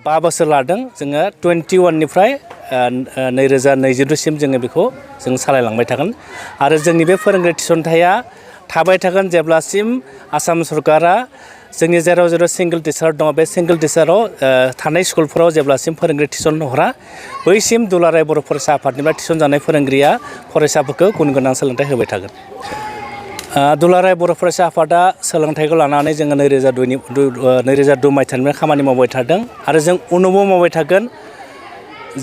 5 बोसोर लादों जोङो 21 निफ्राय 2022 सिम जोङो बेखौ जों सालायलांबाय थागोन आरो जोंनि बे फोरोंगिरि थिसनथाया थाबाय थागोन जेब्लासिम आसाम सरकारा जोंनि जेराव सिंगल टिचार दङ बे सिंगल टिचाराव थानाय स्कुलफोराव जेब्लासिम फोरोंगिरि थिसन हरा बैसिम दुलाराय बर' फरायसा आफादनिफ्राय थिसनजानाय फोरोंगिरिया फरायसाफोरखौ गुन गोनां सोलोंथाइ होबाय थागोन। दुलाराय बर' फरायसा आफादा सोलोंथाइखौ लानानै जोङो 2002 मायथाइनिफ्राय खामानि मावबाय थादों आरो जों उनावबो मावबाय थागोन।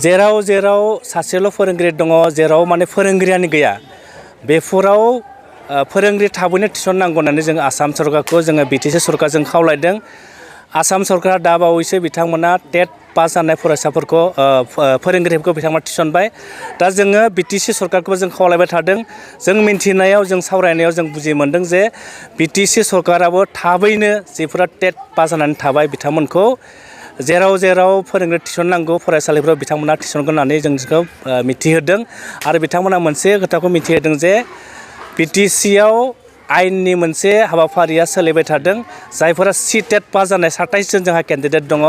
जेराव सासेल' फोरोंगिरि दङ जेराव माने फोरोंगिरियानो गैया बेफोराव फोरोंगिरि थाबैनो थिसननांगौ होननानै जों आसाम सरकारखौ जोङो बिटिसि सरकारजों खावलायदों। आसाम सरकारा दा बावैसो बिथांमोना टेट पास जानाय फरायसाफोरखौ फोरोंगिरिफोरखौ बिथांमोना थिसनबाय। दा जोङो बिटिसि सरकारखौबो जों खावलायबाय थादों। जों मिन्थिनायाव जों सावरायनायाव जों बुजि मोनदों जे बिटिसि सरकाराबो थाबैनो जिफोरा टेट पास जानानै थाबाय बिथांमोनखौ जेराव फोरोंगिरि थिसननांगौ फरायसालिफोराव बिथांमोना थिसनगोन होननानै जों बेखौ मिथिहोदों आरो बिथांमोना मोनसे खोथाखौ मिथिहोदों जे बिटिसिआव आयेननि मोनसे हाबाफारिया सोलिबाय थादों। जायफोरा टेट पास जानाय 27 जन जोंहा केन्डिडेट दङ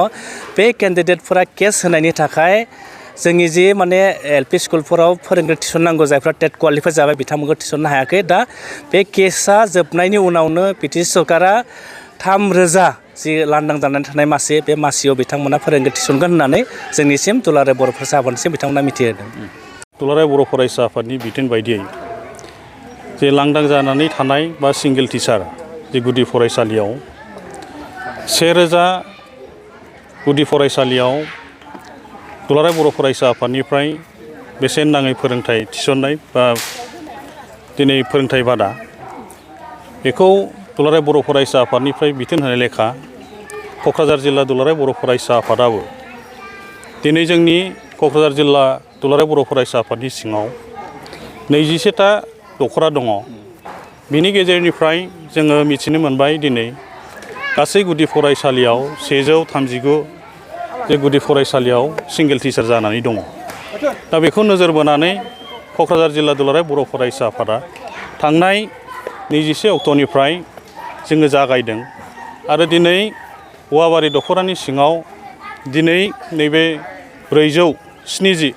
बे केन्डिडेटफोरा केस होनायनि थाखाय जोंनि जि माने एलपि स्कुलफोराव फोरोंगिरि थिसननांगौ जायफ्रा टेट क्वालिफाइ जाबाय बिथांमोनखौ थिसननो हायाखै। दा बे केसा जोबनायनि उनावनो बिटिसि सरकारा 3,000 जि लांदां जानानै थानाय मासि बे मासियाव बिथांमोना फोरोंगिरि थिसनगोन होननानै जोंनिसिम दुलाराय बर' फरायसा आफादनिसिम बिथांमोना मिथिहोदों। दुलाराय बर' फरायसा आफादनि बिथोन बायदियै जे लांदां जानानै थानाय बा सिंगल टिचार जे गुदि फरायसालियाव 1,000 गुदि फरायसालियाव दुलाराय बर' फरायसा आफादनिफ्राय बेसेन नाङै फोरोंथाइ थिसननाय बा दिनै फोरोंथाइ बादा बेखौ दुलाराय बर' फरायसा आफादनिफ्राय बिथोन होनाय लेखा क'क्राझार जिल्ला दुलाराय बर' फरायसा आफादाबो दिनै जोंनि क'क्राझार जिल्ला दुलाराय बर' फरायसा आफादनि सिङाव 21टा दखरा दङ। बिनि गेजेरनिफ्राय जोङो मिथिनो मोनबाय दिनै गासै गुदि फरायसालियाव 139 जे गुदि फरायसालियाव सिंगल टिचार जानानै दङ। दा बेखौ नोजोर बोनानै क'क्राझार जिल्ला दुलाराय बर' फरायसा आफादा थांनाय 21 अक्ट'निफ्राय जोङो जागायदों आरो दिनै औवाबारि दखरानि सिङाव दिनै नैबे 470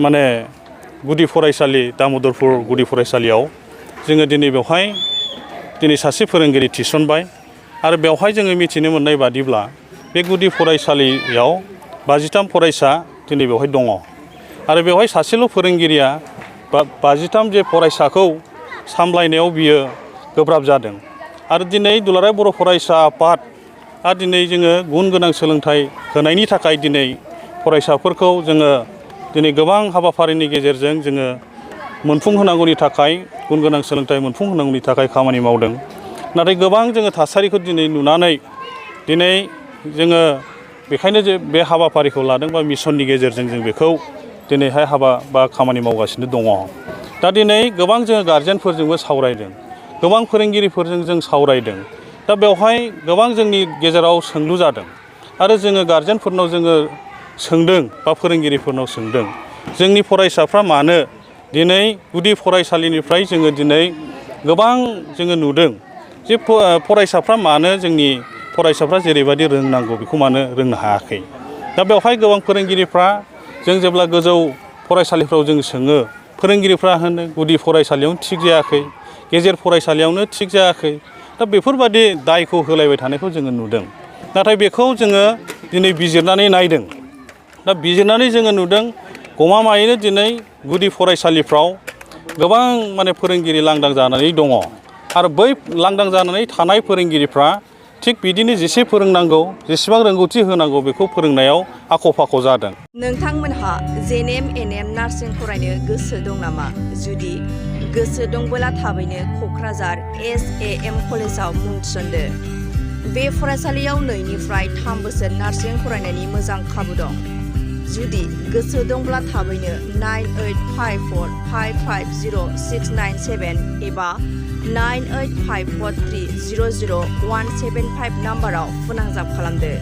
माने गुदि फरायसालि दामोदरपुर गुदि फरायसालियाव जोङो दिनै बेवहाय दिनै सासे फोरोंगिरि थिसनबाय आरो बेवहाय जोङो मिथिनो मोननाय बादिब्ला बे गुदि फरायसालियाव 53 फरायसा दिनै बेवहाय दङ आरो बेवहाय सासेल' फोरोंगिरिया 53 जे फरायसाखौ सामलायनायाव बियो गोब्राब जादों आरो दिनै दुलाराय बर' फरायसा आफादआ दिनै जोङो गुन गोनां सोलोंथाइ होनायनि थाखाय दिनै फरायसाफोरखौ जोङो दिनै गोबां हाबाफारिनि गेजेरजों जोङो मोनफुंहोनांगौनि थाखाय गुन गोनां सोलोंथाइ मोनफुंहोनांगौनि थाखाय खामानि मावदों। नाथाय गोबां जोङो थासारिखौ दिनै नुनानै दिनै जोङो बेखायनो जे बे हाबाफारिखौ लादों बा मिसननि गेजेरजों जों बेखौ दिनैहाय हाबा बा खामानि मावगासिनो दङ। दा दिनै गोबां जोङो गारजेनफोरजोंबो सावरायदों, गोबां फोरोंगिरिफोरजों जों सावरायदों। दा बेवहाय गोबां जोंनि गेजेराव सोंलु जादों आरो जोङो गारजेनफोरनाव जोङो सोंदों बा फोरोंगिरिफोरनाव सोंदों जोंनि फरायसाफ्रा मानो दिनै गुदि फरायसालिनिफ्राय जोङो दिनै गोबां जोङो नुदों जे फरायसाफ्रा मानो जोंनि फरायसाफ्रा जेरैबायदि रोंनांगौ बेखौ मानो रोंनो हायाखै। दा बेवहाय गोबां फोरोंगिरिफ्रा जों जेब्ला गोजौ फरायसालिफ्राव जों सोङो फोरोंगिरिफ्रा होनो गुदि फरायसालियावनो थिग जायाखै, गेजेर फरायसालियावनो थिग जायाखै। दा बेफोरबादि दायखौ होलायबाय थानायखौ जोङो नुदों। नाथाय बेखौ जोङो दिनै बिजिरनानै नायदों। दा बिजिरनानै जोङो नुदों गमामायैनो दिनै गुदि फरायसालिफ्राव गोबां माने फोरोंगिरि लांदां जानानै दङ आरो बै लांदां जानानै थानाय फोरोंगिरिफ्रा थिग बिदिनो जेसे फोरोंनांगौ जेसेबां रोंगौथि होनांगौ बेखौ फोरोंनायाव आख' फाख' जादों। नोंथांमोनहा जेएनएम एनएम नार्सिं फरायनो गोसो दं नामा? जुदि गोसो दंबोला थाबैनो क'क्राझार SAM कलेजाव मुं थिसनदो। बे फरायसालियाव 2 निफ्राय 3 बोसोर नार्सिं फरायनायनि मोजां खाबु दं। जुदि गोसो दंब्ला थाबैनो 9854550697 एबा 9854300175 नाम्बाराव फोनांजाब खालामदो।